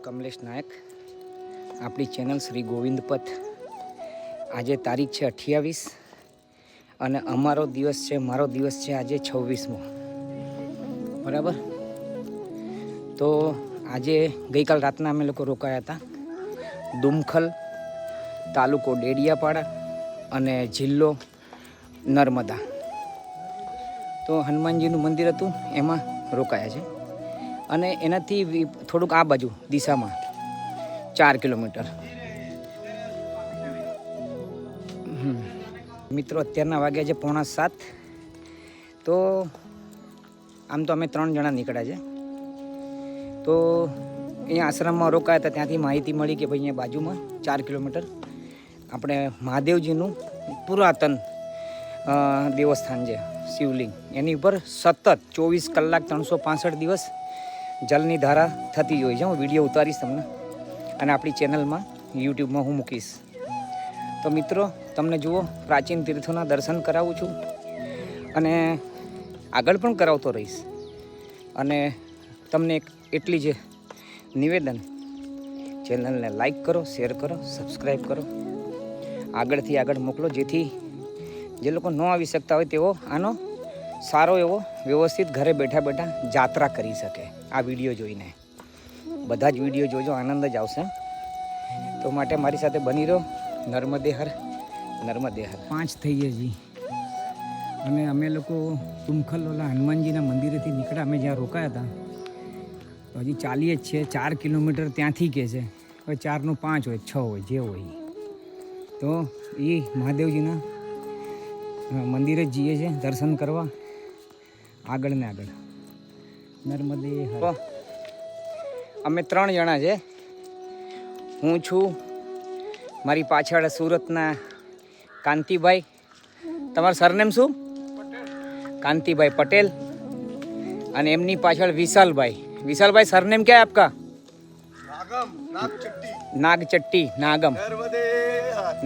કમલેશ નાયક, આપણી ચેનલ શ્રી ગોવિંદ પથ. આજે તારીખ છે 28 અને અમારો દિવસ છે, મારો દિવસ છે આજે 26મો. બરાબર. તો આજે ગઈકાલ રાતના અમે લોકો રોકાયા હતા દુમખલ, તાલુકો ડેડિયાપાડા અને જિલ્લો નર્મદા. તો હનુમાનજીનું મંદિર હતું, એમાં રોકાયા છે. અને એનાથી થોડુંક આ બાજુ દિશામાં 4 કિલોમીટર. મિત્રો, અત્યારના વાગ્યા છે 6:45. તો આમ તો અમે 3 જણા નીકળ્યા છે. તો અહીંયા આશ્રમમાં રોકાયા હતા, ત્યાંથી માહિતી મળી કે ભાઈ અહીંયા બાજુમાં 4 કિલોમીટર આપણે મહાદેવજીનું પુરાતન દેવસ્થાન છે, શિવલિંગ. એની ઉપર સતત 24 કલાક 365 દિવસ જલની ધારા થતી હોય છે. હું વિડીયો ઉતારીશ તમને અને આપણી ચેનલમાં યુટ્યુબમાં હું મૂકીશ. તો મિત્રો, તમને જુઓ, પ્રાચીન તીર્થોના દર્શન કરાવું છું અને આગળ પણ કરાવતો રહીશ. અને તમને એટલી જ નિવેદન, ચેનલને લાઈક કરો, શેર કરો, સબસ્ક્રાઈબ કરો, આગળથી આગળ મોકલો, જેથી જે લોકો ન આવી શકતા હોય તેઓ આનો સારો એવો વ્યવસ્થિત ઘરે બેઠા બેઠા જાત્રા કરી શકે. આ વિડીયો જોઈને બધા જ વિડીયો જોજો, આનંદ જ આવશે. તો માટે મારી સાથે બની રહો. નર્મદે હર, નર્મદે હર. 5 થઈએ જી અને અમે લોકો તુમખલ ઓલા હનુમાનજીના મંદિરેથી નીકળ્યા. અમે જ્યાં રોકાયા હતા તો હજી ચાલીએ જ છે. 4 કિલોમીટર ત્યાંથી કે છે. હવે 4 નું 5 હોય, 6 હોય, જે હોય. તો એ મહાદેવજીના મંદિરે જ જઈએ છીએ દર્શન કરવા, આગળ ને આગળ. નર્મદે હર. અમે 3 જણા છે. હું છું, મારી પાછળ સુરતના કાંતિભાઈ. તમારું સરનેમ શું? કાંતિભાઈ પટેલ. અને એમની પાછળ વિશાલભાઈ. વિશાલભાઈ, સરનેમ क्या है आपका? નાગચટ્ટી, નાગમ.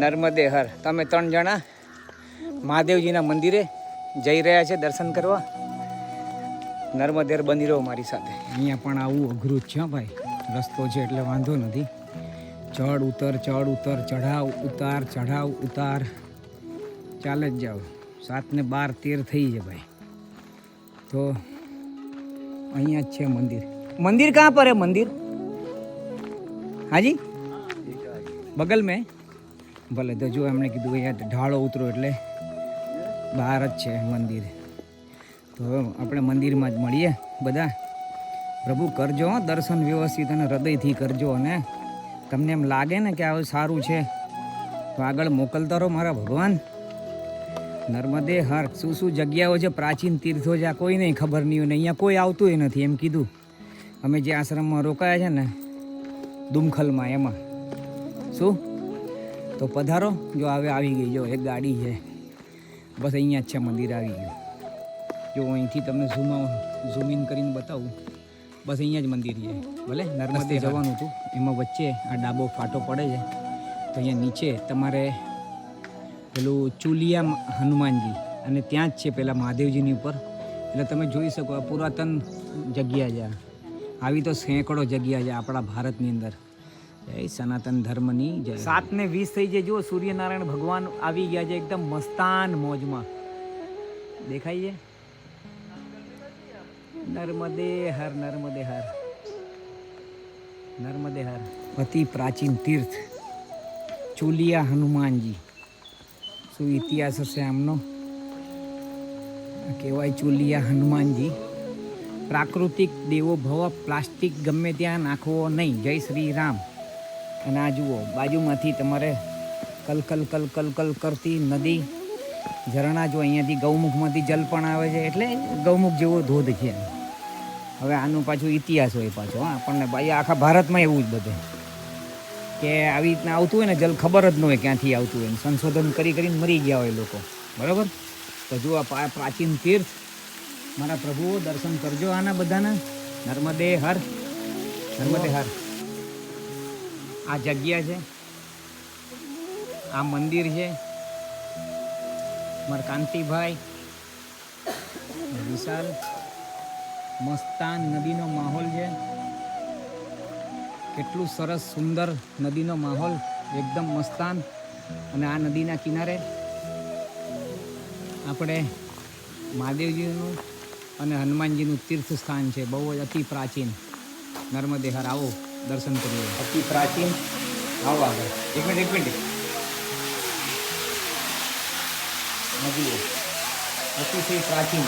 નર્મદે હર. તમે 3 જણા મહાદેવજીના મંદિરે જઈ રહ્યા છે દર્શન કરવા. નર્મદેર બની રહો મારી સાથે. અહીંયા પણ આવું અઘરું જ છે ભાઈ. રસ્તો છે એટલે વાંધો નથી. ચડ ઉતર, ચડ ઉતર, ચઢાવ ઉતાર, ચઢાવ ઉતાર, ચાલે જ જાઓ. 7 ને 12, 13 થઈ છે ભાઈ. તો અહીંયા જ છે મંદિર. મંદિર કहाँ पर है मंदिर? हाँ जी, बगल में. ભલે. તો જો એમણે કીધું અહીંયા ઢાળો ઉતરો એટલે બહાર જ છે મંદિર. તો આપણે મંદિરમાં જ મળીએ બધા. પ્રભુ, કરજો દર્શન વ્યવસ્થિત અને હૃદયથી કરજો. અને તમને એમ લાગે ને કે આ સારું છે તો આગળ મોકલતા રહો મારા ભગવાન. નર્મદે હર. શું જગ્યાઓ છે, પ્રાચીન તીર્થો છે, આ કોઈ નહીં ખબર નહીં હોય ને અહીંયા કોઈ આવતું નથી. એમ કીધું અમે જે આશ્રમમાં રોકાયા છે ને દુમખલમાં, એમાં શું તો પધારો. જો હવે આવી ગઈ, જો એક ગાડી છે, બસ અહીંયા જ છે મંદિર, આવી ગયું. જો અહીંથી તમને ઝૂમ ઇન કરીને બતાવું, બસ અહીંયા જ મંદિર છે. ભલે નર્મદે જવાનું હતું, એમાં વચ્ચે આ ડાબો ફાટો પડે છે. તો અહીંયા નીચે તમારે પેલું ચુલિયા હનુમાનજી, અને ત્યાં જ છે પેલા મહાદેવજીની ઉપર. એટલે તમે જોઈ શકો આ પુરાતન જગ્યા છે. આવી તો સેંકડો જગ્યા છે આપણા ભારતની અંદર. જય સનાતન ધર્મની જય. 7 ને 20 થઈ જાય. જુઓ, સૂર્યનારાયણ ભગવાન આવી ગયા છે એકદમ મસ્તાન મોજમાં. દેખાય છે? નર્મદે હર, નર્મદે હર, નર્મદે હર. અતિ પ્રાચીન તીર્થ ચુલિયા હનુમાનજી. શું ઇતિહાસ હશે આમનો? કહેવાય ચુલિયા હનુમાનજી. પ્રાકૃતિક દેવો ભવ, પ્લાસ્ટિક ગમે ત્યાં નાખવો નહીં. જય શ્રી રામ. અને આ જુઓ, બાજુમાંથી તમારે કલકલ કલકલ કલ કરતી નદી, ઝરણા. જો અહીંયાથી ગૌમુખમાંથી જલ પણ આવે છે, એટલે ગૌમુખ જેવો ધોધ છે. હવે આનું પાછું ઇતિહાસ હોય પાછો. આપણને ભાઈ આખા ભારતમાં એવું જ બધે કે આવી રીતના આવતું હોય ને જલ, ખબર જ ન હોય ક્યાંથી આવતું હોય. સંશોધન કરીને મરી ગયા હોય લોકો. બરાબર. તો જુઓ, આ પ્રાચીન તીર્થ. મારા પ્રભુઓ, દર્શન કરજો આના બધાના. નર્મદે હર, નર્મદે હર. આ જગ્યા છે, આ મંદિર છે. મારા કાંતિભાઈ, વિશાલ. મસ્તાન નદીનો માહોલ છે. કેટલું સરસ સુંદર નદીનો માહોલ, એકદમ મસ્તાન. અને આ નદીના કિનારે આપણે મહાદેવજીનું અને હનુમાનજીનું તીર્થ સ્થાન છે, બહુ જ અતિ પ્રાચીન. નર્મદે હર આવો દર્શન કરીએ. અતિ પ્રાચીન. આવો આગળ એક મિનિટ નદીઓ અતિશય પ્રાચીન,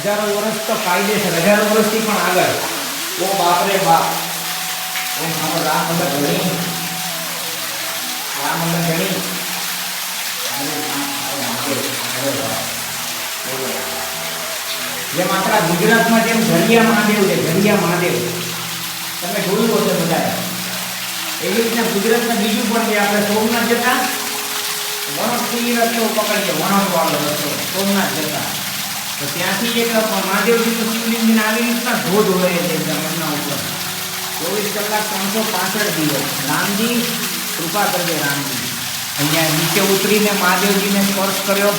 હજારો વર્ષ તો કાયદેસર, હજારો વર્ષથી પણ આગળ. ઓ બાપરે બાપ. ઓ મારો રામ અંદર ઘણી, રામ અંદર ઘણી. જેમ આપણા ગુજરાતમાં જેમ ઘડિયા મહાદેવ છે, ઘડિયા મહાદેવ તમે જોયું હશે બધા, એવી રીતના ગુજરાતમાં બીજું પણ છે. આપણે સોમનાથ જતા વણોદથી રસ્તો પકડીએ, વણોદ વાળો રસ્તો સોમનાથ જતા, તો ત્યાંથી એક મહાદેવજીનું શિવલિંગને આવી રીતના ધોધ હોય છે એમના ઉપર 24 કલાક 365 દિવસ. રામજી કૃપા કરજે રામજી. અહીંયા નીચે ઉતરીને મહાદેવજીને સ્પર્શ કર્યો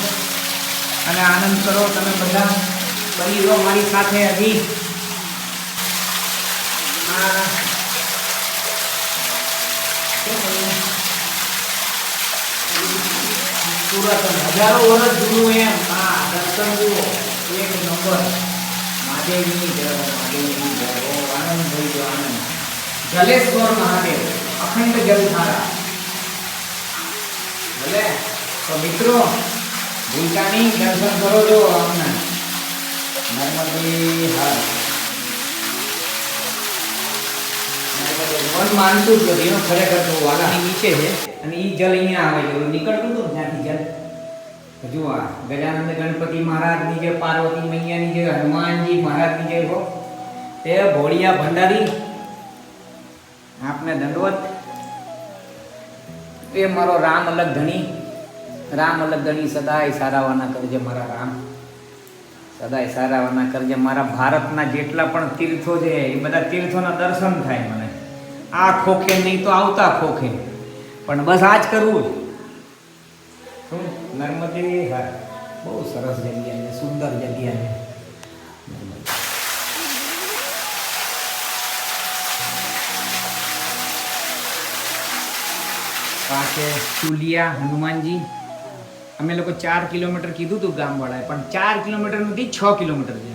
અને આનંદ કરો તમે બધા. બની રહો મારી સાથે. હજી સુરત હજારો વર્ષ જૂનું એમ. હા, દર્શન જુઓ એક નંબર. મહાદેવની જય, મહાદેવની જય. આનંદ થઈ ગયો, આનંદ. જલેશ્વર મહાદેવ, અખંડ જલધારા. ભલે તો મિત્રો ભૂલતા નહીં, દર્શન કરો છો અમને. નર્મદે હર. મન માનતું જ નથી ખરેખર. તો વાલાની નીચે છે અને એ જલ અહીંયા આવે છે, નીકળતું હતું ત્યાંથી જલ. જુઓ આ ગજાનંદ ગણપતિ મહારાજની જય, પાર્વતી મૈયાની જય, હનુમાનજી મહારાજની જય હો. તે ભોળિયા ભંડારી આપને દંડવત. એ મારો રામ અલગ ધણી, રામ અલગ ધણી સદાય સારાવાના કરજે મારા રામ, સદાય સારાવાના કરજે. મારા ભારતના જેટલા પણ તીર્થો છે એ બધા તીર્થોના દર્શન થાય મને. આ ખોખે નહીં તો આવતા ખોખે, પણ બસ આ જ કરવું. શું નર્મદે હર. બહુ સરસ જગ્યા છે, સુંદર જગ્યા છે. પાસે ચુલિયા હનુમાનજી. અમે લોકો 4 કિલોમીટર કીધું હતું ગામવાળાએ, પણ 4 કિલોમીટર નથી, 6 કિલોમીટર છે,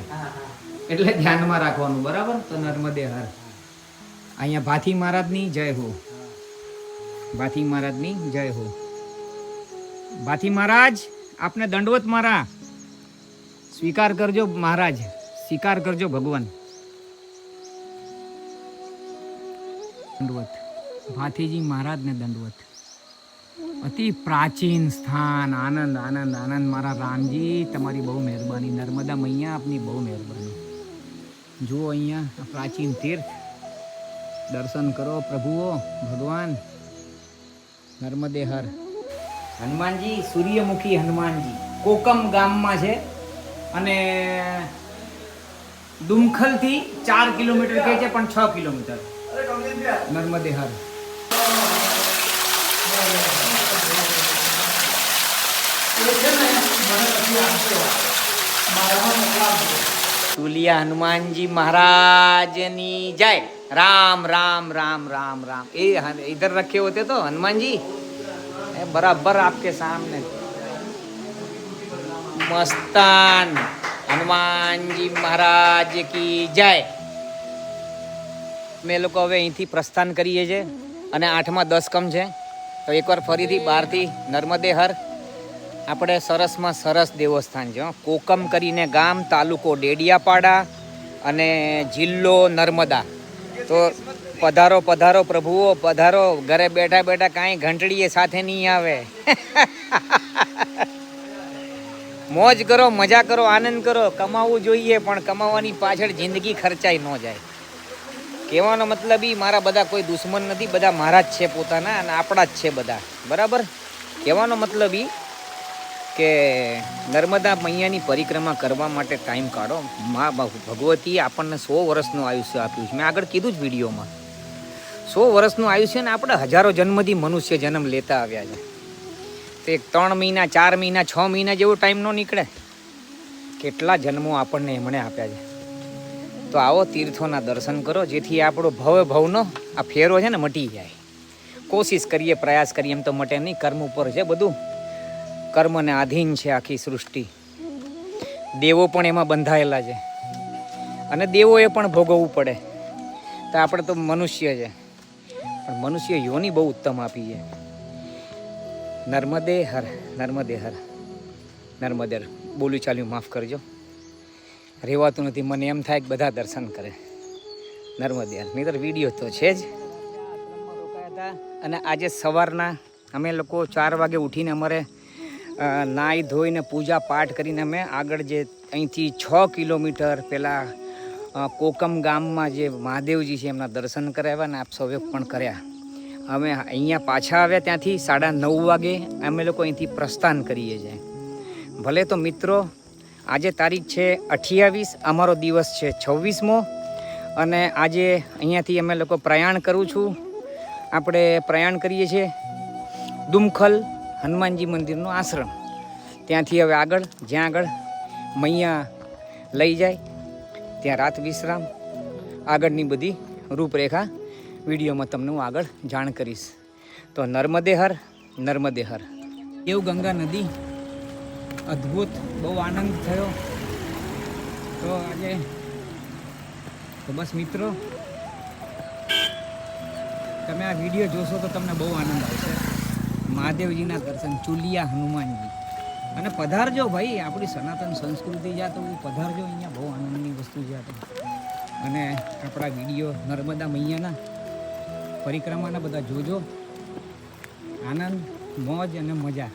એટલે ધ્યાનમાં રાખવાનું. બરાબર. તો નર્મદે હર. અહીંયા ભાથી મહારાજની જય હો, ભાથી મહારાજની જય હો. ભાથી મહારાજ આપને દંડવત મારા. સ્વીકાર કરજો મહારાજ, સ્વીકાર કરજો ભગવાન. દંડવત ભાથીજી મહારાજને દંડવત. અતિ પ્રાચીન સ્થાન. આનંદ આનંદ આનંદ. મારા રામજી તમારી બહુ મહેરબાની. નર્મદા મૈયા આપની બહુ મહેરબાની. જુઓ અહીંયા પ્રાચીન તીર્થ, દર્શન કરો પ્રભુઓ ભગવાન. નર્મદે હર. હનુમાનજી સૂર્યમુખી હનુમાનજી કોકમ ગામમાં છે અને ડુમખલથી 4 કિલોમીટર કહે છે, પણ 6 કિલોમીટર. નર્મદે હર. સુલિયા હનુમાનજી महाराजनी जय. राम राम राम राम राम. ये इधर रखे होते तो हनुमान जी बराबर आपके सामने. मस्तान हनुमान जी महाराज की जय. મેં લોકો હવે અહીંથી પ્રસ્થાન કરીએ છીએ અને 8માં 10 કમ છે. તો એકવાર ફરીથી બહારથી નર્મદે હર. આપણે સરસમાં સરસ દેવસ્થાન છે. કોકમ કરીને ગામ, તાલુકો ડેડિયાપાડા અને જિલ્લો નર્મદા. તો પધારો પધારો પ્રભુઓ પધારો. ઘરે બેઠા બેઠા કાંઈ ઘંટડીએ સાથે નહીં આવે. મોજ કરો, મજા કરો, આનંદ કરો. કમાવવું જોઈએ, પણ કમાવાની પાછળ જિંદગી ખર્ચાઈ ન જાય. કહેવાનો મતલબ એ મારા બધા કોઈ દુશ્મન નથી, બધા મારા જ છે પોતાના અને આપણા જ છે બધા. બરાબર. કહેવાનો મતલબ એ કે નર્મદા મૈયાની પરિક્રમા કરવા માટે ટાઈમ કાઢો. મા ભગવતી આપણને 100 વર્ષનું આયુષ્ય આપ્યું છે. મેં આગળ કીધું જ વિડીયોમાં, 100 વર્ષનું આયુષ્ય ને આપણે હજારો જન્મથી મનુષ્ય જન્મ લેતા આવ્યા છે. તે 3 મહિના 4 મહિના 6 મહિના જેવો ટાઈમ ન નીકળે. કેટલા જન્મો આપણને એમણે આપ્યા છે. તો આવો તીર્થોના દર્શન કરો, જેથી આપણો ભવનો આ ફેરો છે ને મટી જાય. કોશિશ કરીએ, પ્રયાસ કરીએ એમ તો મટે નહીં. કર્મ ઉપર છે બધું, કર્મને આધીન છે આખી સૃષ્ટિ. દેવો પણ એમાં બંધાયેલા છે અને દેવોએ પણ ભોગવવું પડે. તો આપણે તો મનુષ્ય છે, પણ મનુષ્ય યોની બહુ ઉત્તમ આપી છે. નર્મદે હર, નર્મદે હર, નર્મદે હર. બોલું ચાલ્યું માફ કરજો, રહેવાતું નથી. મને એમ થાય કે બધા દર્શન કરે. નર્મદે હર, નહીંતર વિડીયો તો છે જ. રોકાયા હતા અને આજે સવારના અમે લોકો 4 વાગે ઉઠીને અમારે નાહી ધોઈને પૂજા પાઠ કરીને અમે આગળ જે અહીંથી 6 કિલોમીટર પહેલાં કોકમ ગામમાં જે મહાદેવજી છે એમના દર્શન કરાવ્યા અને આપ સૌએ પણ કર્યા. અમે અહીંયા પાછા આવ્યા ત્યાંથી 9:30 વાગે અમે લોકો અહીંથી પ્રસ્થાન કરીએ છીએ. ભલે તો મિત્રો આજે તારીખ છે 28, અમારો દિવસ છે 26મો અને આજે અહીંયાથી અમે લોકો પ્રયાણ કરું છું. આપણે પ્રયાણ કરીએ છીએ દુમખલ હનુમાનજી મંદિરનો આશ્રમ. ત્યાંથી હવે આગળ જ્યાં આગળ મૈયા લઈ જાય ત્યાં રાત વિશ્રામ, આગળની બધી રૂપરેખા વિડીયોમાં તમને હું આગળ જાણ કરીશ. તો નર્મદે હર, નર્મદે હર. દેવગંગા નદી અદ્ભુત, બહુ આનંદ થયો. તો આજે તો બસ મિત્રો, તમે આ વિડીયો જોશો તો તમને બહુ આનંદ આવશે. મહાદેવજીના દર્શન, ચુલિયા હનુમાનજી. અને પધારજો ભાઈ, આપણી સનાતન સંસ્કૃતિ જ્યાં તો પધારજો. અહીંયા બહુ આનંદની વસ્તુ છે. અને આપણા વિડીયો નર્મદા મૈયાના પરિક્રમાના બધા જોજો. આનંદ, મોજ અને મજા,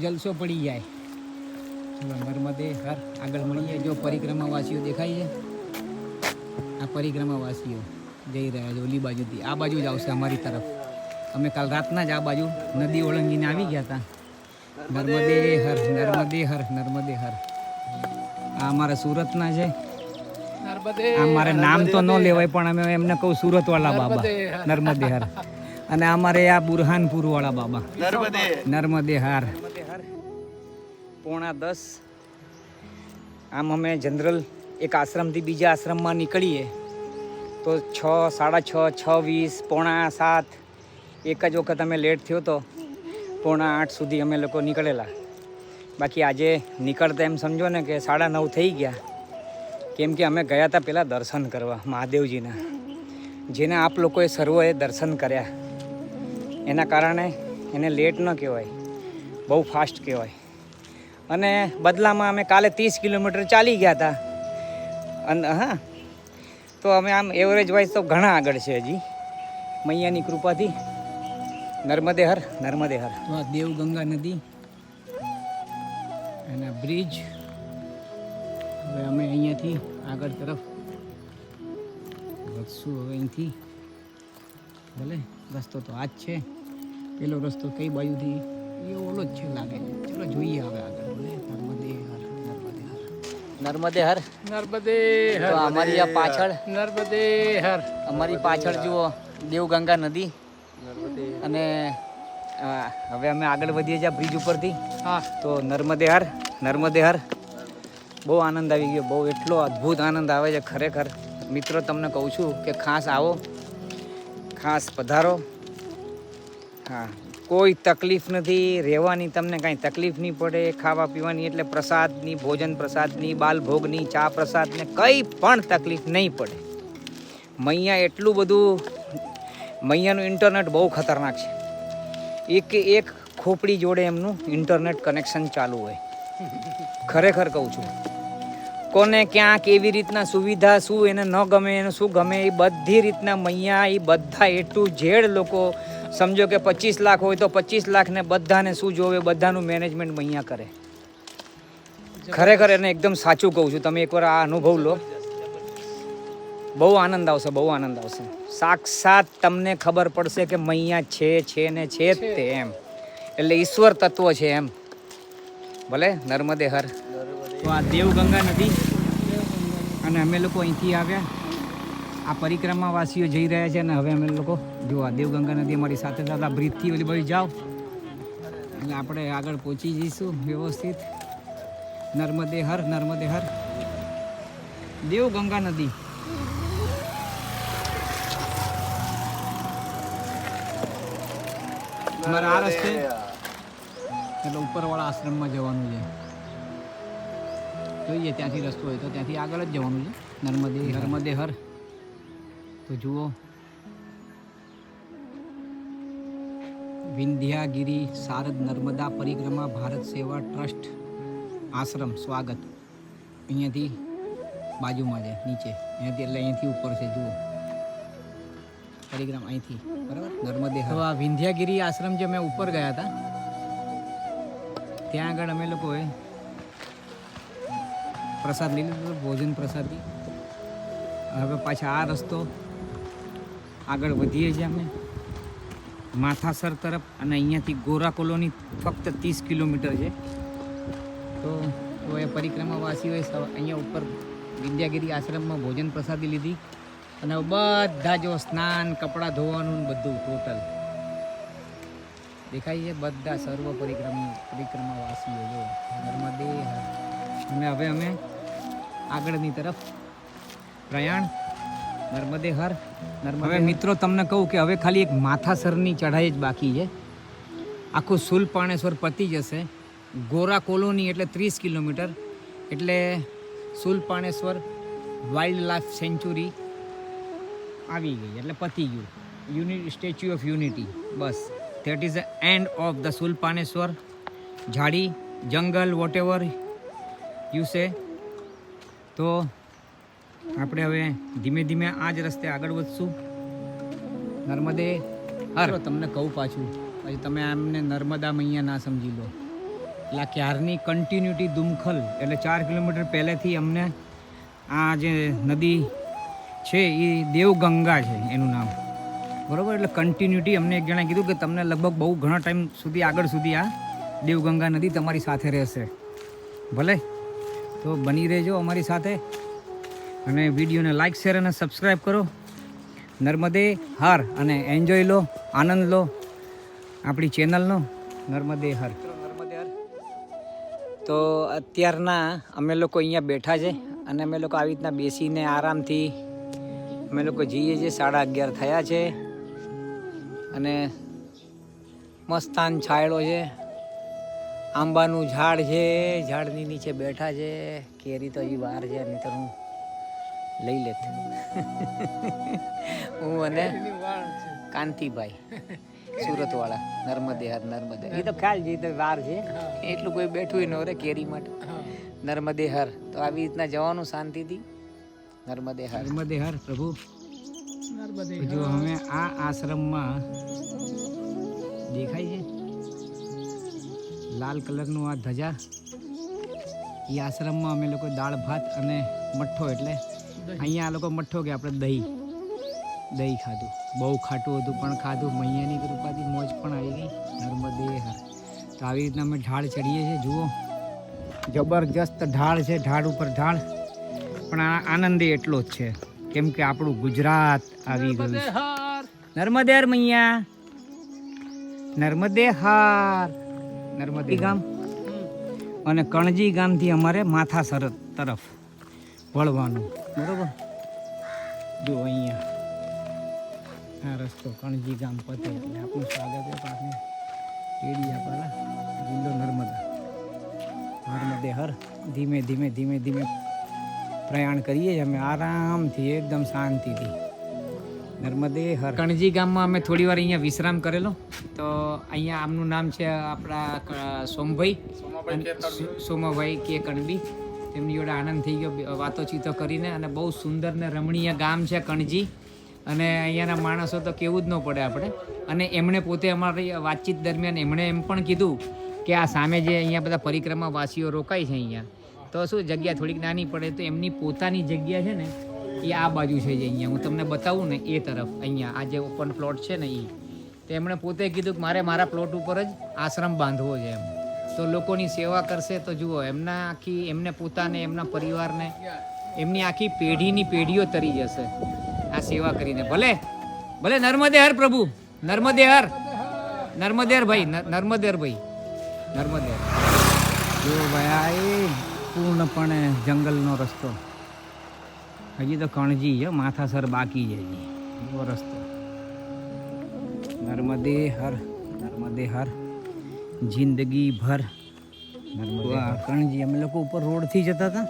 જલસો પડી જાય. ચલો નર્મદે હર. આગળ મળીએ. જો પરિક્રમાવાસીઓ દેખાય છે, આ પરિક્રમાવાસીઓ જઈ રહ્યા છે ઓલી બાજુથી. આ બાજુ જ આવશે અમારી તરફ. અમે કાલ રાતના જ આ બાજુ નદી ઓળંગીને આવી ગયા હતા. નર્મદે હર, નર્મદે હર, નર્મદે હર. આ અમારા સુરતના છે. આ મારે નામ તો ન લેવાય પણ અમે એમને કહું સુરતવાળા બાબા, નર્મદે હર. અને અમારે આ બુરહાનપુરવાળા બાબા, નર્મદે હર. 9:45 આમ અમે જનરલ એક આશ્રમથી બીજા આશ્રમમાં નીકળીએ તો 6, 6:30, 6:20, 6:45 એક જ વખત અમે લેટ થયો તો 7:45 સુધી અમે લોકો નીકળેલા. બાકી આજે નીકળતા એમ સમજો ને કે 9:30 થઈ ગયા. કેમ કે અમે ગયા હતા પહેલાં દર્શન કરવા મહાદેવજીના, જેને આપ લોકોએ સર્વોએ દર્શન કર્યા. એના કારણે એને લેટ ન કહેવાય, બહુ ફાસ્ટ કહેવાય. અને બદલામાં અમે કાલે 30 કિલોમીટર ચાલી ગયા હતા. અને હા, તો અમે આમ એવરેજ વાઇઝ તો ઘણા આગળ છે હજી, મૈયાની કૃપાથી. નર્મદે હર, નર્મદે હર. તો આ દેવગંગા નદી અને બ્રિજ. હવે અમે અહીંયાથી આગળ તરફ વધશું. હવે અહીંથી ભલે રસ્તો તો આ જ છે. પેલો રસ્તો કઈ બાજુથી એ ઓલો જ છે લાગે. ચલો જોઈએ હવે આગળ. ભલે નર્મદે હર, નર્મદે હર, નર્મદે હર, નર્મદે હર. તો અમારી આ પાછળ નર્મદે હર, અમારી પાછળ જુઓ દેવગંગા નદી. અને હવે અમે આગળ વધીએ છીએ બ્રિજ ઉપરથી. હા, તો નર્મદે હર, નર્મદે હર. બહુ આનંદ આવી ગયો, બહુ એટલો અદ્ભુત આનંદ આવે છે ખરેખર. મિત્રો તમને કહું છું કે ખાસ આવો, ખાસ પધારો. હા, કોઈ તકલીફ નથી રહેવાની, તમને કાંઈ તકલીફ નહીં પડે. ખાવા પીવાની એટલે પ્રસાદની, ભોજન પ્રસાદની, બાલભોગની, ચા પ્રસાદને કંઈ પણ તકલીફ નહીં પડે. મૈયા એટલું બધું, મૈયાનું ઇન્ટરનેટ બહુ ખતરનાક છે. એક ખોપડી જોડે એમનું ઇન્ટરનેટ કનેક્શન ચાલુ હોય. ખરેખર કહું છું. કોને ક્યાં કેવી રીતના સુવિધા, શું એને ન ગમે, એને શું ગમે, એ બધી રીતના મૈયા, એ બધા A to Z લોકો. સમજો કે 25 લાખ હોય તો 25 લાખને બધાને શું જોવે, બધાનું મેનેજમેન્ટ મૈયા કરે. ખરેખર એને એકદમ સાચું કહું છું. તમે એકવાર આ અનુભવ લો, બહુ આનંદ આવશે, બહુ આનંદ આવશે. સાક્ષાત તમને ખબર પડશે કે મૈયા છે ને છે જ તે એમ. એટલે ઈશ્વર તત્વ છે એમ. ભલે નર્મદે હર. તો આ દેવગંગા નદી અને અમે લોકો અહીંથી આવ્યા. આ પરિક્રમાવાસીઓ જઈ રહ્યા છે અને હવે અમે લોકો જો આ દેવગંગા નદી અમારી સાથે સાથે આ બ્રિજથી ઓલી બાજુ જાઓ એટલે આપણે આગળ પહોંચી જઈશું વ્યવસ્થિત. નર્મદે હર, નર્મદે હર. દેવગંગા નદી અમારે આ રસ્તે એટલે ઉપરવાળા આશ્રમમાં જવાનું છે. જોઈએ ત્યાંથી રસ્તો હોય તો ત્યાંથી આગળ જ જવાનું છે. નર્મદે હર. તો જુઓ વિંધ્યાગીરી શારદ નર્મદા પરિક્રમા ભારત સેવા ટ્રસ્ટ આશ્રમ સ્વાગત. અહીંયાથી બાજુમાં છે નીચે, અહીંયાથી એટલે અહીંયાથી ઉપર છે. જુઓ પરિક્રમા અહીંથી બરાબર નર્મદે. તો આ વિંધ્યાગીરી આશ્રમ જે મેં ઉપર ગયા હતા ત્યાં આગળ અમે લોકોએ પ્રસાદ લઈ લીધો, ભોજન પ્રસાદી. હવે પાછા આ રસ્તો આગળ વધીએ છીએ અમે માથાસર તરફ, અને અહીંયાથી ગોરા કોલોની ફક્ત 30 કિલોમીટર છે. તો એ પરિક્રમાવાસીઓએ અહીંયા ઉપર વિંધ્યાગીરી આશ્રમમાં ભોજન પ્રસાદી લીધી, અને બધા જો સ્નાન, કપડાં ધોવાનું બધું ટોટલ દેખાય છે. બધા સર્વ પરિક્રમાવાસીઓ જો નર્મદે. અને હવે અમે આગળની તરફ પ્રયાણ નર્મદે હર. હવે મિત્રો તમને કહું કે હવે ખાલી એક માથાસરની ચઢાઈ જ બાકી છે. આખું શુલપાણેશ્વર પતી જશે. ગોરા કોલોની એટલે 30 કિલોમીટર એટલે શુલપાણેશ્વર વાઇલ્ડ લાઈફ સેન્ચુરી આવી ગઈ એટલે પતી ગયું. સ્ટેચ્યુ ઓફ યુનિટી, બસ that is the end of the Shoolpaneshwar. ઝાડી, જંગલ, વોટ એવર યુ સે. તો આપણે હવે ધીમે ધીમે આ જ રસ્તે આગળ વધશું. નર્મદે હર. તમને કહું પાછું, પછી તમે આમને નર્મદા મૈયા ના સમજી લો. એટલે ક્યારની કન્ટિન્યુટી દુમખલ એટલે 4 કિલોમીટર પહેલેથી અમને આ જે નદી છે એ દેવગંગા છે એનું નામ, બરાબર. એટલે કન્ટિન્યુટી અમને એક જણાએ કીધું કે તમને લગભગ બહુ ઘણા ટાઈમ સુધી આગળ સુધી આ દેવગંગા નદી તમારી સાથે રહેશે. ભલે તો બની રહેજો અમારી સાથે, અને વિડીયોને લાઈક, શેર અને સબસ્ક્રાઈબ કરો. નર્મદે હર, અને એન્જોય લો, આનંદ લો આપણી ચેનલનો. નર્મદે હર. તો અત્યારના અમે લોકો અહીંયા બેઠા છે, અને અમે લોકો આવી રીતના બેસીને આરામથી અમે લોકો જઈએ છીએ. 11:30 થયા છે, અને મસ્તાન છાયડો છે, આંબાનું ઝાડ છે, ઝાડની નીચે બેઠા છે. કેરી તો હજી વાર છે, નહીં તો હું લઈ લેત. હું અને કાંતિભાઈ સુરતવાળા. નર્મદે હર. નર્મદે એ તો ખ્યાલ છે, તો વાર છે એટલું કોઈ બેઠું ન રહે કેરી માટે. નર્મદે હર. તો આવી રીતના જવાનું શાંતિથી. નર્મદે હર. નર્મદે હર પ્રભુ. જો અમે આ આશ્રમમાં દેખાય છે લાલ કલરનું આ ધજા, એ આશ્રમમાં અમે લોકો દાળ ભાત અને મઠ્ઠો, એટલે અહીંયા આ લોકો મઠ્ઠો કે આપણે દહીં ખાધું. બહુ ખાટું હતું પણ ખાધું. મૈયાની કૃપાથી મોજ પણ આવી ગઈ. નર્મદે હર. તો આવી રીતના અમે ઢાળ ચડીએ છીએ. જુઓ જબરજસ્ત ઢાળ છે, ઢાળ ઉપર ઢાળ. પણ આ આનંદ એટલો જ છે કેમ કે આપણું ગુજરાત આવી ગયું. નર્મદે હર મૈયા. નર્મદે હર. નર્મદે ગામ અને કણજી ગામથી અમારે માથાસર તરફ વળવાનું, બરોબર. જો અહીંયા આ રસ્તો કણજી ગામ પતે એટલે આપણું સ્વાગત છે પાછું ટેડિયાપાડા, જિલ્લો નર્મદા. નર્મદે હર. ધીમે ધીમે ધીમે ધીમે પ્રયાણ કરીએ છીએ અમે આરામથી, એકદમ શાંતિથી. નર્મદે હર. કણજી ગામમાં અમે થોડી વાર અહીંયા વિશ્રામ કરેલો. તો અહીંયા આમનું નામ છે આપણા સોમાભાઈ કે કણબી. તેમની જોડે આનંદ થઈ ગયો વાતોચીતો કરીને. અને બહુ સુંદર ને રમણીય ગામ છે કણજી, અને અહીંયાના માણસો તો કેવું જ ન પડે આપણે. અને એમણે પોતે અમારી વાતચીત દરમિયાન એમણે એમ પણ કીધું કે આ સામે જે અહીંયા બધા પરિક્રમાવાસીઓ રોકાય છે અહીંયા, તો શું જગ્યા થોડીક નાની પડે, તો એમની પોતાની જગ્યા છે ને એ આ બાજુ છે. જે અહીંયા હું તમને બતાવું ને એ તરફ, અહીંયા આ જે ઓપન પ્લોટ છે ને એ, તો એમણે પોતે કીધું કે મારે મારા પ્લોટ ઉપર જ આશ્રમ બાંધવો છે એમ. તો લોકોની સેવા કરશે તો જુઓ એમને પોતાને, એમના પરિવારને, એમની આખી પેઢીની પેઢીઓ તરી જશે આ સેવા કરીને. ભલે ભલે. નર્મદે હર પ્રભુ. નર્મદે હર. નર્મદે હર ભાઈ. નર્મદે હર ભાઈ. નર્મદે હર. જો ભાઈ આ એ પૂર્ણપણે જંગલનો રસ્તો. હજી તો કણજી છે, માથાસર બાકી છે હજી એવો રસ્તો. નર્મદે હર. નર્મદે નર્મદે હર જિંદગી ભર કણજી અમે લોકો ઉપર રોડથી જતા હતા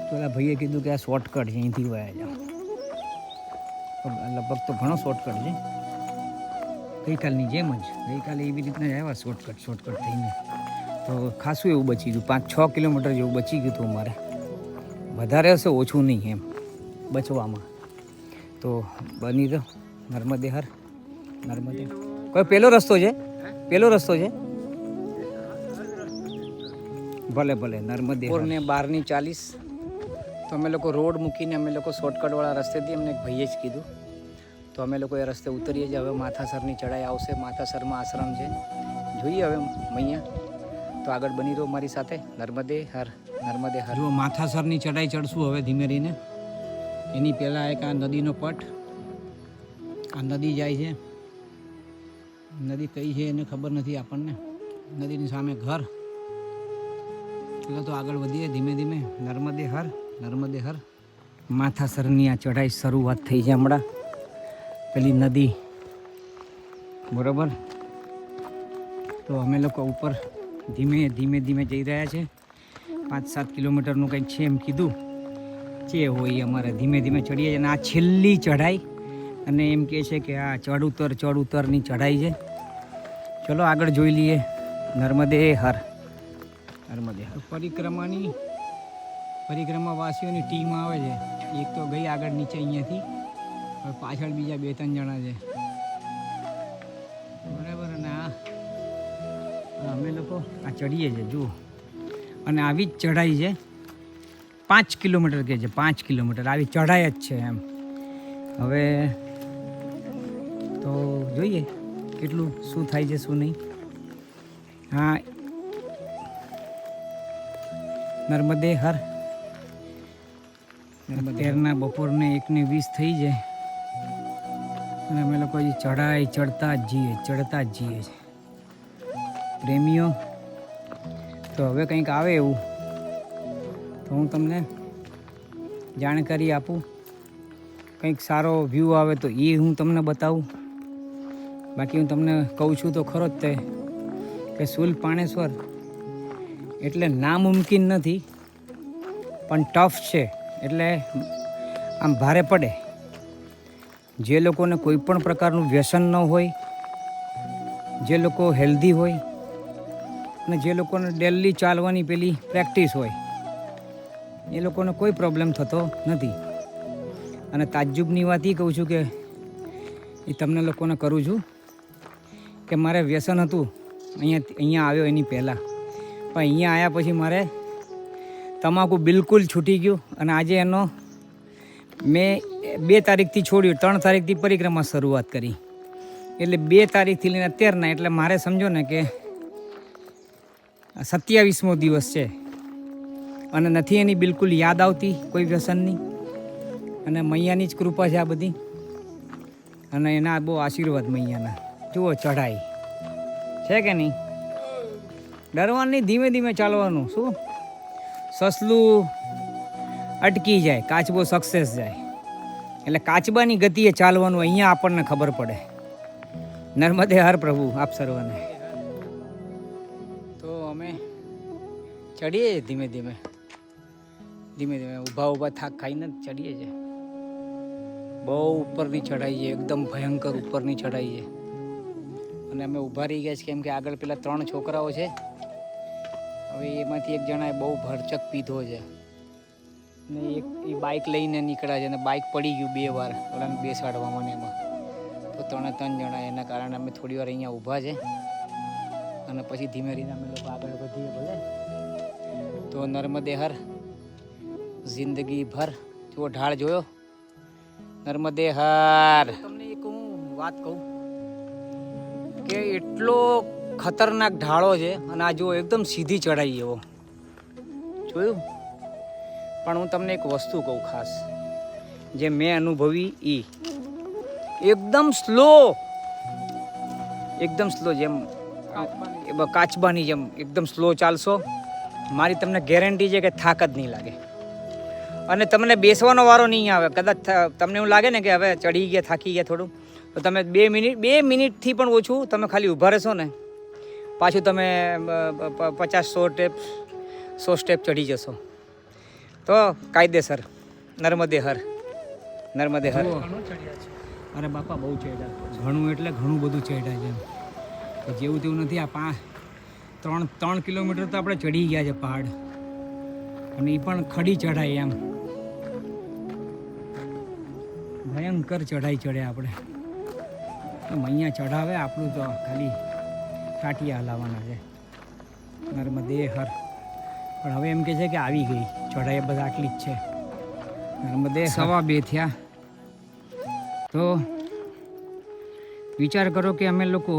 તો પેલા ભાઈએ કીધું કે આ શોર્ટકટ છે, અહીંથી વયા જાઓ. લગભગ તો ઘણો શોર્ટકટ છે, ગઈકાલની જેમ જ. ગઈકાલે એવી રીતના જ આવ્યા શોર્ટકટ થઈને. તો ખાસું એવું બચી ગયું, 5-6 કિલોમીટર જેવું બચી ગયું હતું અમારે. વધારે હશે, ઓછું નહીં એમ બચવામાં. તો બની તો નર્મદે હર નર્મદે. કોઈ પેલો રસ્તો છે? પેલો રસ્તો છે? ભલે ભલે. નર્મદે ને 12:40. તો અમે લોકો રોડ મૂકીને અમે લોકો શોર્ટકટવાળા રસ્તેથી અમને એક ભાઈએ જ કીધું. તો અમે લોકો એ રસ્તે ઉતરીએ છીએ. હવે માથાસરની ચઢાઈ આવશે. માથાસરમાં આશ્રમ છે, જોઈએ હવે મૈયા. તો આગળ બની રહો મારી સાથે. નર્મદે હર નર્મદે હર. જો માથાસરની ચઢાઈ ચડશું હવે ધીમે રહીને. એની પહેલાં એક આ નદીનો પટ, આ નદી જાય છે. નદી કઈ છે એને ખબર નથી આપણને. નદીની સામે ઘર. ચલો તો આગળ વધીએ ધીમે ધીમે. નર્મદે હર નર્મદે હર. માથાસરની આ ચઢાઈ શરૂઆત થઈ છે હમણાં. પેલી નદી બરાબર. તો અમે લોકો ઉપર ધીમે ધીમે ધીમે જઈ રહ્યા છે. 5-7 કિલોમીટરનું કંઈક છે એમ કીધું. જે હોય અમારે ધીમે ધીમે ચડીએ છીએ. અને આ છેલ્લી ચઢાઈ, અને એમ કહે છે કે આ ચડ ઉતરની ચઢાઈ છે. ચલો આગળ જોઈ લઈએ. નર્મદે હર નર્મદે હર. પરિક્રમાવાસીઓની ટીમ આવે છે. એક તો ગઈ આગળ નીચે અહીંયાથી, હવે પાછળ બીજા 2-3 જણા છે બરાબર. અને આ અમે લોકો આ ચડીએ છીએ જુઓ. અને આવી જ ચઢાઈ છે. 5 કિલોમીટર કહે છે, 5 કિલોમીટર આવી ચઢાઈ જ છે એમ. હવે તો જોઈએ કેટલું શું થાય છે શું નહીં. હા, નર્મદે હર. અત્યારના બપોરને 1:20 થઈ જાય અને અમે લોકો હજી ચઢાઈ ચડતા જ જઈએ છે પ્રેમીઓ. તો હવે કંઈક આવે એવું તો હું તમને જાણકારી આપું. કંઈક સારો વ્યૂ આવે તો એ હું તમને બતાવું. બાકી હું તમને કહું છું તો ખરો જ તે કે શૂલપાણેશ્વર એટલે નામુમકિન નથી, પણ ટફ છે. એટલે આમ ભારે પડે. જે લોકોને કોઈ પણ પ્રકારનું વ્યસન ન હોય, જે લોકો હેલ્ધી હોય, અને જે લોકોને ડેલી ચાલવાની પેલી પ્રેક્ટિસ હોય, એ લોકોને કોઈ પ્રોબ્લેમ થતો નથી. અને તાજ્જુબની વાત એ કહું છું કે એ તમને લોકોને કરું છું કે મારે વ્યસન હતું અહીંયા આવ્યો એની પહેલાં, પણ અહીંયા આવ્યા પછી મારે તમાકુ બિલકુલ છૂટી ગયું. અને આજે એનો મેં 2 તારીખથી છોડ્યું, 3 તારીખથી પરિક્રમા શરૂઆત કરી. એટલે 2 તારીખથી લઈને અત્યારના, એટલે મારે સમજો ને કે 27મો દિવસ છે. અને નથી એની બિલકુલ યાદ આવતી કોઈ વ્યસનની. અને મૈયાની જ કૃપા છે આ બધી. અને એના બહુ આશીર્વાદ મૈયાના. જુઓ ચઢાઈ છે કે નહીં. ડરવાનું નહીં, ધીમે ધીમે ચાલવાનું. શું સસલું અટકી જાય, કાચબો સક્સેસ જાય. એટલે કાચબાની ગતિએ ચાલવાનું અહીંયા આપણને ખબર પડે. નર્મદે હર પ્રભુ આપ સર્વને. તો અમે ચડીએ ધીમે ધીમે ઊભા થાક ખાઈને જ ચડીએ છીએ. બહુ ઉપરની ચઢાઈ છે, એકદમ ભયંકર ઉપરની ચઢાઈ છે. અને અમે ઊભા રહી ગયા છીએ કેમ કે આગળ પેલા 3 છોકરાઓ છે. હવે એમાંથી એક જણાએ બહુ ભરચક પીધો છે ને એ બાઇક લઈને નીકળ્યા છે. અને બાઇક પડી ગયું 2 વાર ઓલાને બેસાડવામાં ને એમાં. તો 3 જણા, એના કારણે અમે થોડી વાર અહીંયા ઊભા છે. અને પછી ધીમે ધીમે અમે લોકો આગળ વધીએ. ભલે તો નર્મદે હર જિંદગી ભર. જો ઢાળ જોયો, નર્મદે હર. તમને એક હું વાત કહું કે એટલો ખતરનાક ઢાળો છે. અને આ જો એકદમ સીધી ચડાઈ એવો જોયું. પણ હું તમને એક વસ્તુ કહું ખાસ, જે મેં અનુભવી એકદમ સ્લો, જેમ કાચબાની જેમ એકદમ સ્લો ચાલશો. મારી તમને ગેરંટી છે કે થાક જ નહીં લાગે. અને તમને બેસવાનો વારો નહીં આવે. કદાચ તમને એવું લાગે ને કે હવે ચડી ગયા, થાકી ગયા થોડું, તો તો તમે 2 મિનિટથી પણ ઓછું તમે ખાલી ઊભા રહેશો ને, પાછું તમે 50-100 સ્ટેપ ચડી જશો. તો કાયદેસર નર્મદે હર, નર્મદે હર. અરે બાપા બહુ ચડ્યા, ઘણું એટલે ઘણું બધું ચડ્યા છે. જેવું તેવું નથી. આ 3 કિલોમીટર તો આપણે ચડી ગયા છે પહાડ, અને એ પણ ખડી ચઢાઈ. એમ ભયંકર ચઢાઈ ચડે આપણે. અહીંયા ચઢાવે આપણું તો ખાલી ટાટિયા હલાવવાના છે. નર્મદે હર. પણ હવે એમ કે છે કે આવી ગઈ ચઢાઈ, બધા આટલી જ છે. નર્મદે 2:15 થયા. તો વિચાર કરો કે અમે લોકો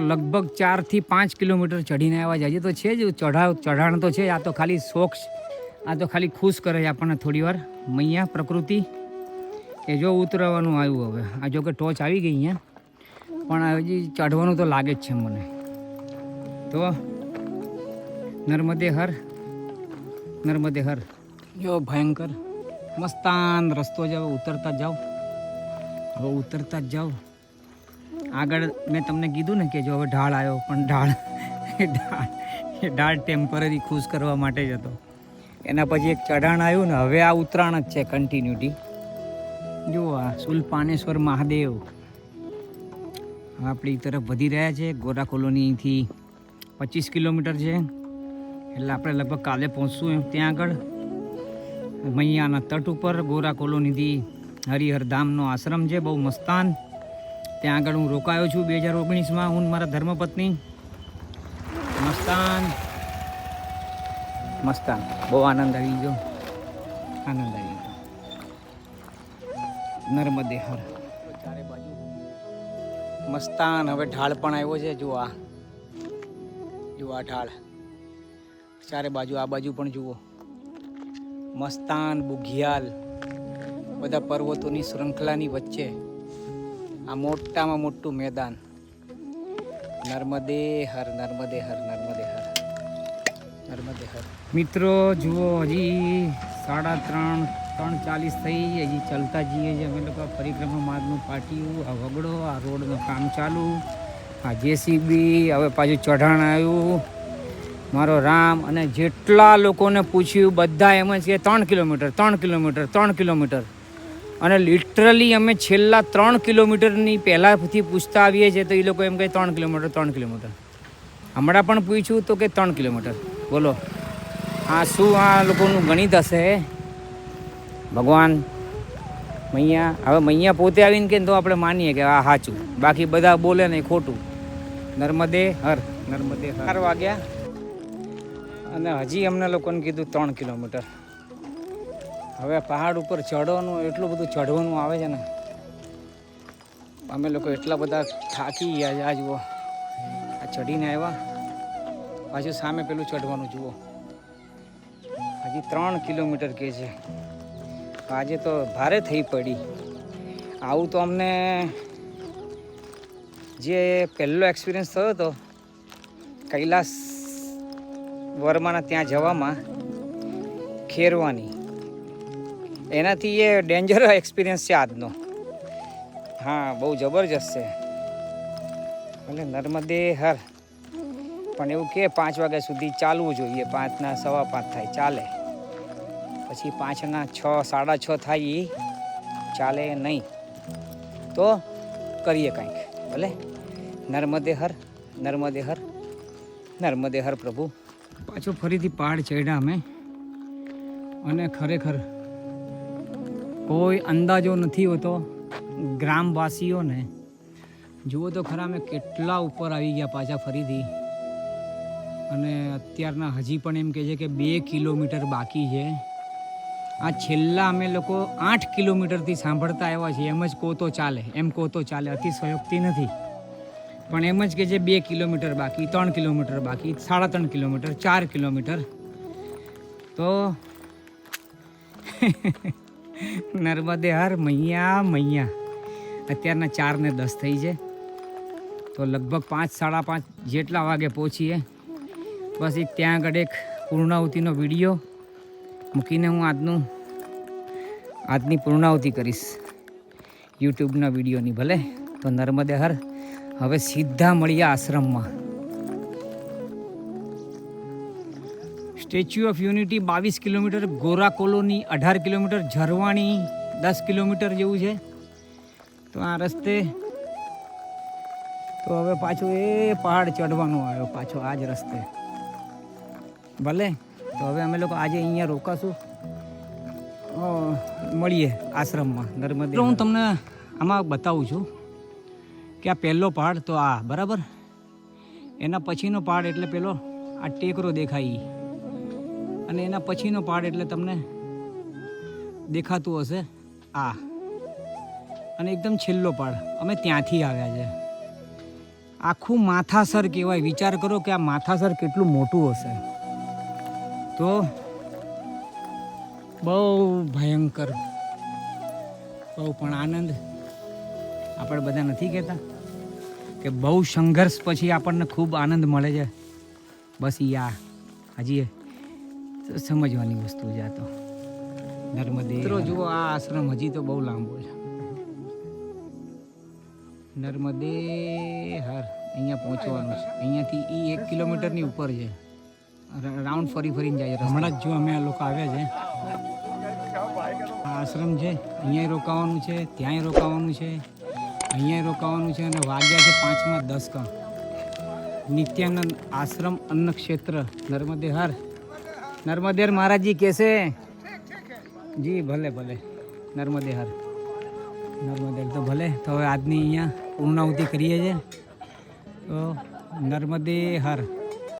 લગભગ 4 થી 5 કિલોમીટર ચડીને આવ્યા છે. તો છે જ ચઢાણ તો છે. આ તો ખાલી શોખ, આ તો ખાલી ખુશ કરે છે આપણને થોડી વાર મૈયા પ્રકૃતિ, કે જો ઉતરવાનું આવ્યું. હવે આ જો કે ટોચ આવી ગઈ અહીંયા, પણ હજી ચઢવાનું તો લાગે જ છે મને. તો નર્મદે હર, નર્મદે હર. જો ભયંકર મસ્તાન રસ્તો છે. હવે ઉતરતા જ જાઓ, હવે ઉતરતા જ જાઓ. આગળ મેં તમને કીધું ને કે જો હવે ઢાળ આવ્યો, પણ ઢાળ ટેમ્પરરી ખુશ કરવા માટે જ હતો. એના પછી એક ચઢાણ આવ્યું ને, હવે આ ઉતરાણ જ છે કન્ટિન્યુટી. જુઓ આ શુલપાનેશ્વર મહાદેવ આપણી તરફ વધી રહ્યા છે. ગોરા કોલોનીથી 25 કિલોમીટર છે, એટલે આપણે લગભગ કાલે પહોંચશું ત્યાં આગળ. મૈયાના તટ ઉપર ગોરા કોલોનીથી હરિહરધામનો આશ્રમ છે, બહુ મસ્તાન. ત્યાં આગળ હું રોકાયો છું 2019માં, હું મારા ધર્મપત્ની. મસ્તાન મસ્તાન, બહુ આનંદ આવી ગયો, આનંદ આવી ગયો. નર્મદે હર. ચારે બાજુ મસ્તાન. હવે ઢાળ પણ આવ્યો છે. જુઓ આ, જુઓ આ ઢાળ ચારે બાજુ. આ બાજુ પણ જુઓ મસ્તાન, બુઘિયાલ, બધા પર્વતોની શૃંખલાની વચ્ચે આ મોટામાં મોટું મેદાન. નર્મદે હર, નર્મદે હર, નર્મદે હર, નર્મદે હર. મિત્રો જુઓ, હજી 3:40 થઈ, હજી ચાલતા જઈએ છીએ અમે લોકો. પરિક્રમા માર્ગનું પાટિયું, આ વગડો, આ રોડનું કામ ચાલુ, આ જેસીબી, હવે પાછું ચઢાણ આવ્યું. મારો રામ. અને જેટલા લોકોને પૂછ્યું બધા એમ જ કે 3 કિલોમીટર, 3 કિલોમીટર, 3 કિલોમીટર. અને લિટરલી અમે છેલ્લા 3 કિલોમીટરની પહેલાંથી પૂછતા આવીએ છીએ, તો એ લોકો એમ કહે 3 કિલોમીટર, 3 કિલોમીટર. હમણાં પણ પૂછ્યું તો કે 3 કિલોમીટર. બોલો આ શું આ લોકોનું ગણિત હશે ભગવાન. મૈયા, હવે મૈયા પોતે આવીને કે તો આપણે માનીએ કે આ સાચું, બાકી બધા બોલે ને ખોટું. નર્મદે હર, નર્મદે હર. 4 વાગ્યા અને હજી અમને લોકોને કીધું 3 કિલોમીટર. હવે પહાડ ઉપર ચડવાનું, એટલું બધું ચઢવાનું આવે છે ને, અમે લોકો એટલા બધા થાકી ગયા છે. આ જુઓ, આ ચડીને આવ્યા, પાછું સામે પેલું ચઢવાનું જુઓ. હજી 3 કિલોમીટર કહે છે. આજે તો ભારે થઈ પડી. આવું તો અમને જે પહેલો એક્સપિરિયન્સ થયો હતો કૈલાસ વર્માના ત્યાં જવામાં, ખેરવાની, એનાથી એ ડેન્જર એક્સપિરિયન્સ છે આજનો. હા, બહુ જબરજસ્ત છે. એટલે નર્મદે હર. પણ એવું કે 5 વાગ્યા સુધી ચાલવું જોઈએ. 5ના 5:15 થાય ચાલે, પછી 5ના 6, 6:30 થાય એ ચાલે નહીં. તો કરીએ કંઈક ભલે. નર્મદે હર, નર્મદે હર, નર્મદે હર પ્રભુ. પાછું ફરીથી પહાડ ચડ્યા અમે, અને ખરેખર કોઈ અંદાજો નથી હોતો ગ્રામવાસીઓને. જુઓ તો ખરા, અમે કેટલા ઉપર આવી ગયા પાછા ફરીથી. અને અત્યારના હજી પણ એમ કહે છે કે 2 કિલોમીટર બાકી છે. આ છેલ્લા અમે લોકો 8 કિલોમીટરથી સાંભળતા આવ્યા છીએ. એમ જ કહો તો ચાલે, એમ કહો તો ચાલે, અતિશયોક્તિ નથી. પણ એમ જ કે છે 2 કિલોમીટર બાકી, 3 કિલોમીટર બાકી, 3.5 કિલોમીટર, 4 કિલોમીટર. તો નર્મદે હર, મૈયા મૈયા. અત્યારના 4:10 થઈ છે, તો લગભગ 5-5:30 જેટલા વાગે પહોંચીએ. બસ એક ત્યાં આગળ એક પૂર્ણાહુતિનો વિડીયો મૂકીને હું આજની પૂર્ણાહુતિ કરીશ. યુટ્યુબના વિડીયોની ભલે. તો નર્મદે હર હવે સીધા મળીએ આશ્રમમાં. Statue of unity 22 kilometre, Gora colony 18 kilometre, Zarwani 10 kilometre જેવું છે. તો આ રસ્તે તો હવે પાછું એ પહાડ ચડવાનો આવ્યો પાછો આ જ રસ્તે ભલે. તો હવે અમે લોકો આજે અહીંયા રોકાશું, મળીએ આશ્રમમાં નર્મદે. હું તમને આમાં બતાવું છું કે આ પહેલો પહાડ તો આ બરાબર, એના પછીનો પહાડ એટલે પેલો આ ટેકરો દેખાય, અને એના પછીનો પહાડ એટલે તમને દેખાતું હશે આ, અને એકદમ છેલ્લો પહાડ અમે ત્યાંથી આવ્યા છે. આખું માથાસર કહેવાય. વિચાર કરો કે આ માથાસર કેટલું મોટું હશે. તો બહુ ભયંકર, બહુ પણ આનંદ. આપણે બધા નથી કહેતા કે બહુ સંઘર્ષ પછી આપણને ખૂબ આનંદ મળે છે. બસ આ હજી સમજવાની વસ્તુ છે. આ તો નર્મદે મિત્રો જુઓ, આ આશ્રમ હજી તો બહુ લાંબો છે. નર્મદે હર અહીંયા પહોંચવાનું છે. અહીંયાથી 1 કિલોમીટરની ઉપર છે. રાઉન્ડ ફરીને જાય. હમણાં જ જો અમે આ લોકો આવ્યા છે, આ આશ્રમ છે, અહીંયા રોકાવાનું છે, ત્યાંય રોકાવાનું છે, અહીંયા રોકાવાનું છે. અને વાગ્યા છે 5:10 કામ. નિત્યાનંદ આશ્રમ અન્ન ક્ષેત્ર નર્મદે હર. નર્મદેર મહારાજજી कैसे જી? ભલે ભલે, નર્મદે હર, નર્મદે તો ભલે. તો હવે આજની અહીંયા પૂર્ણાહુતિ કરીએ છીએ. તો નર્મદે હર.